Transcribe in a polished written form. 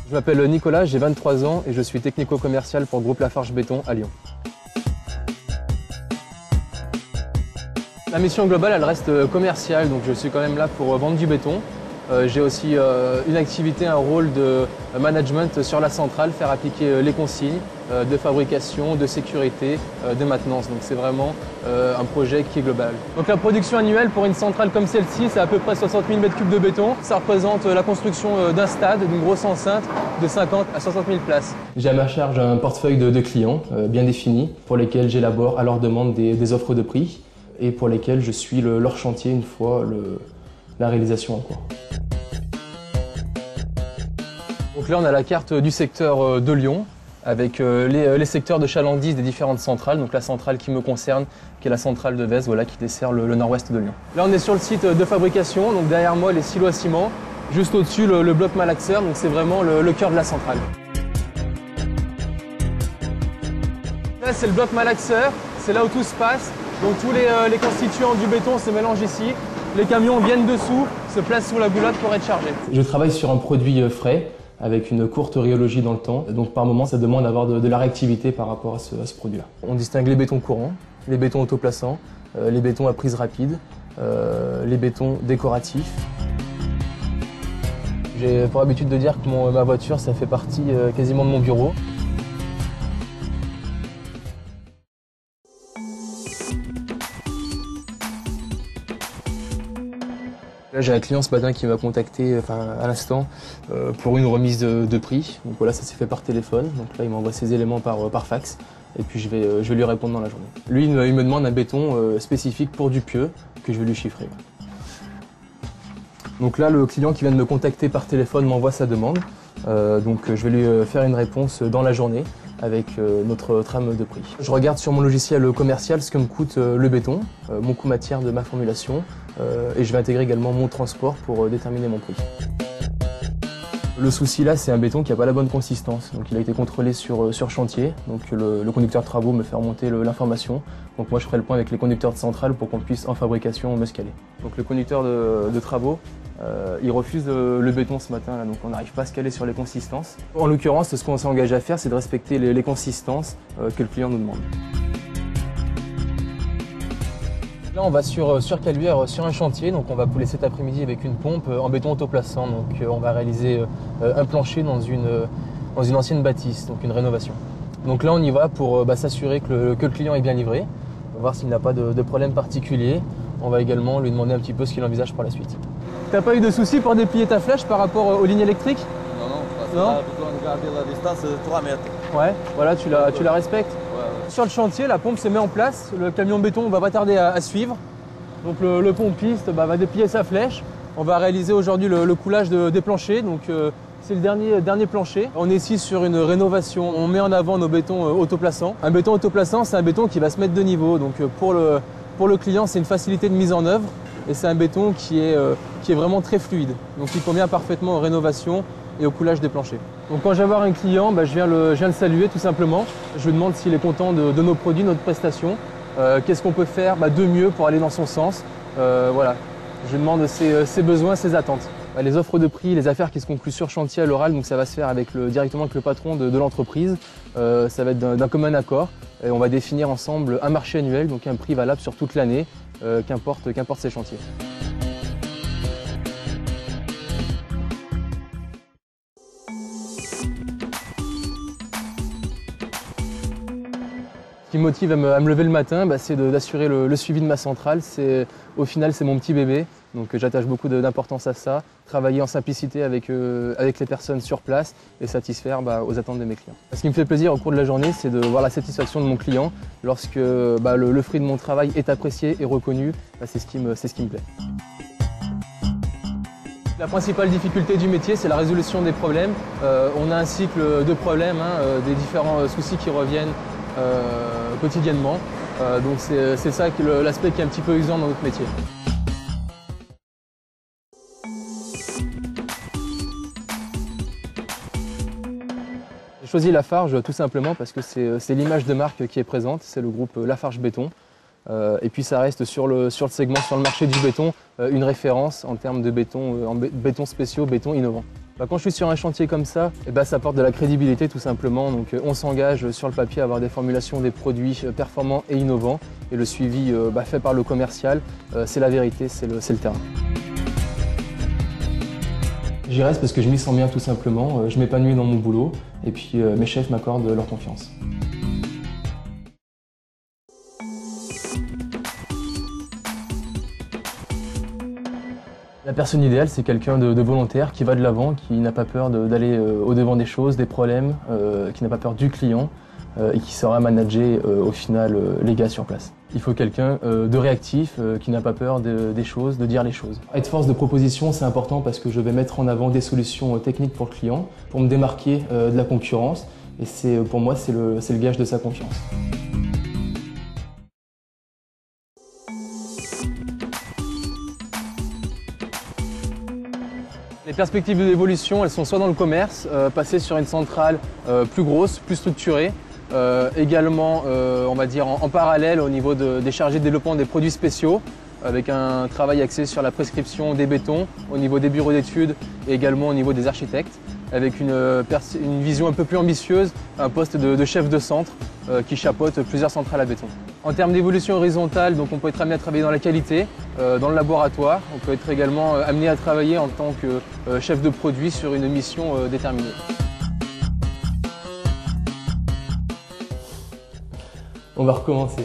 Je m'appelle Nicolas, j'ai 23 ans et je suis technico-commercial pour le groupe Lafarge Béton à Lyon. La mission globale, elle reste commerciale, donc je suis quand même là pour vendre du béton. J'ai aussi une activité, un rôle de management sur la centrale, faire appliquer les consignes de fabrication, de sécurité, de maintenance. Donc c'est vraiment un projet qui est global. Donc la production annuelle pour une centrale comme celle-ci, c'est à peu près 60 000 m3 de béton. Ça représente la construction d'un stade, d'une grosse enceinte de 50 à 60 000 places. J'ai à ma charge un portefeuille de clients bien défini pour lesquels j'élabore à leur demande des offres de prix et pour lesquels je suis leur chantier une fois la réalisation en cours. Donc là on a la carte du secteur de Lyon avec les secteurs de chalandise des différentes centrales. Donc la centrale qui me concerne, qui est la centrale de Vez, voilà, qui dessert le nord-ouest de Lyon. Là on est sur le site de fabrication, donc derrière moi les silos à ciment, juste au-dessus le bloc malaxeur, donc c'est vraiment le cœur de la centrale. Là c'est le bloc malaxeur, c'est là où tout se passe. Donc tous les constituants du béton se mélangent ici. Les camions viennent dessous, se placent sous la boulotte pour être chargés. Je travaille sur un produit frais, avec une courte rhéologie dans le temps. Donc par moment, ça demande d'avoir de la réactivité par rapport à ce produit-là. On distingue les bétons courants, les bétons autoplaçants, les bétons à prise rapide, les bétons décoratifs. J'ai pour habitude de dire que ma voiture, ça fait partie quasiment de mon bureau. Là, j'ai un client ce matin qui m'a contacté à l'instant pour une remise de prix. Donc voilà, ça s'est fait par téléphone. Donc là, il m'envoie ses éléments par fax et puis je vais lui répondre dans la journée. Lui, il me demande un béton spécifique pour du pieux que je vais lui chiffrer. Donc là, le client qui vient de me contacter par téléphone m'envoie sa demande. Donc je vais lui faire une réponse dans la journée avec notre trame de prix. Je regarde sur mon logiciel commercial ce que me coûte le béton, mon coût matière de ma formulation et je vais intégrer également mon transport pour déterminer mon prix. Le souci là, c'est un béton qui n'a pas la bonne consistance. Donc il a été contrôlé sur chantier. Donc le conducteur de travaux me fait remonter l'information. Donc moi je ferai le point avec les conducteurs de centrale pour qu'on puisse en fabrication me scaler. Donc le conducteur de travaux, il refuse le béton ce matin, là, donc on n'arrive pas à se caler sur les consistances. En l'occurrence, ce qu'on s'est engagé à faire, c'est de respecter les consistances que le client nous demande. Là, on va sur Caluire, sur un chantier, donc on va pouler cet après-midi avec une pompe en béton autoplaçant. Donc on va réaliser un plancher dans une ancienne bâtisse, donc une rénovation. Donc là, on y va pour s'assurer que le client est bien livré, on va voir s'il n'a pas de problème particulier. On va également lui demander un petit peu ce qu'il envisage pour la suite. T'as pas eu de soucis pour déplier ta flèche par rapport aux lignes électriques? Non, parce qu'on a besoin de garder la distance de 3 mètres. Ouais, voilà, tu la respectes. Ouais. Sur le chantier, la pompe se met en place, le camion béton va pas tarder à suivre. Donc le pompiste va déplier sa flèche. On va réaliser aujourd'hui le coulage des planchers. Donc c'est le dernier plancher. On est ici sur une rénovation. On met en avant nos bétons autoplaçants. Un béton autoplaçant, c'est un béton qui va se mettre de niveau. Donc pour le client, c'est une facilité de mise en œuvre. Et c'est un béton qui est vraiment très fluide. Donc il convient parfaitement aux rénovations et au coulage des planchers. Donc quand je vais voir un client, je viens le saluer tout simplement. Je lui demande s'il est content de nos produits, notre prestation. Qu'est-ce qu'on peut faire de mieux pour aller dans son sens. Voilà. Je lui demande ses besoins, ses attentes. Les offres de prix, les affaires qui se concluent sur chantier à l'oral, donc ça va se faire directement avec le patron de l'entreprise. Ça va être d'un commun accord. Et on va définir ensemble un marché annuel, donc un prix valable sur toute l'année, qu'importe ses chantiers. Ce qui me motive à me lever le matin, c'est d'assurer le suivi de ma centrale. Au final, c'est mon petit bébé, donc j'attache beaucoup d'importance à ça. Travailler en simplicité avec les personnes sur place et satisfaire aux attentes de mes clients. Ce qui me fait plaisir au cours de la journée, c'est de voir la satisfaction de mon client. Lorsque le fruit de mon travail est apprécié et reconnu, c'est ce qui me plaît. La principale difficulté du métier, c'est la résolution des problèmes. On a un cycle de problèmes, des différents soucis qui reviennent quotidiennement. Donc c'est ça l'aspect qui est un petit peu exigeant dans notre métier. J'ai choisi Lafarge tout simplement parce que c'est l'image de marque qui est présente, c'est le groupe Lafarge Béton. Et puis ça reste sur le segment, sur le marché du béton, une référence en termes de béton spéciaux, béton innovant. Quand je suis sur un chantier comme ça, ça apporte de la crédibilité tout simplement. Donc on s'engage sur le papier à avoir des formulations des produits performants et innovants. Et le suivi fait par le commercial, c'est la vérité, c'est le terrain. J'y reste parce que je m'y sens bien tout simplement, je m'épanouis dans mon boulot et puis mes chefs m'accordent leur confiance. La personne idéale, c'est quelqu'un de volontaire qui va de l'avant, qui n'a pas peur d'aller au-devant des choses, des problèmes, qui n'a pas peur du client et qui saura manager au final les gars sur place. Il faut quelqu'un de réactif, qui n'a pas peur des choses, de dire les choses. Être force de proposition, c'est important parce que je vais mettre en avant des solutions techniques pour le client, pour me démarquer de la concurrence et pour moi, c'est le gage de sa confiance. Les perspectives d'évolution, elles sont soit dans le commerce, passer sur une centrale plus grosse, plus structurée, également on va dire en parallèle au niveau des chargés de développement des produits spéciaux, avec un travail axé sur la prescription des bétons, au niveau des bureaux d'études et également au niveau des architectes, avec une vision un peu plus ambitieuse, un poste de chef de centre qui chapeaute plusieurs centrales à béton. En termes d'évolution horizontale, donc on peut être amené à travailler dans la qualité, dans le laboratoire, on peut être également amené à travailler en tant que chef de produit sur une mission déterminée. On va recommencer.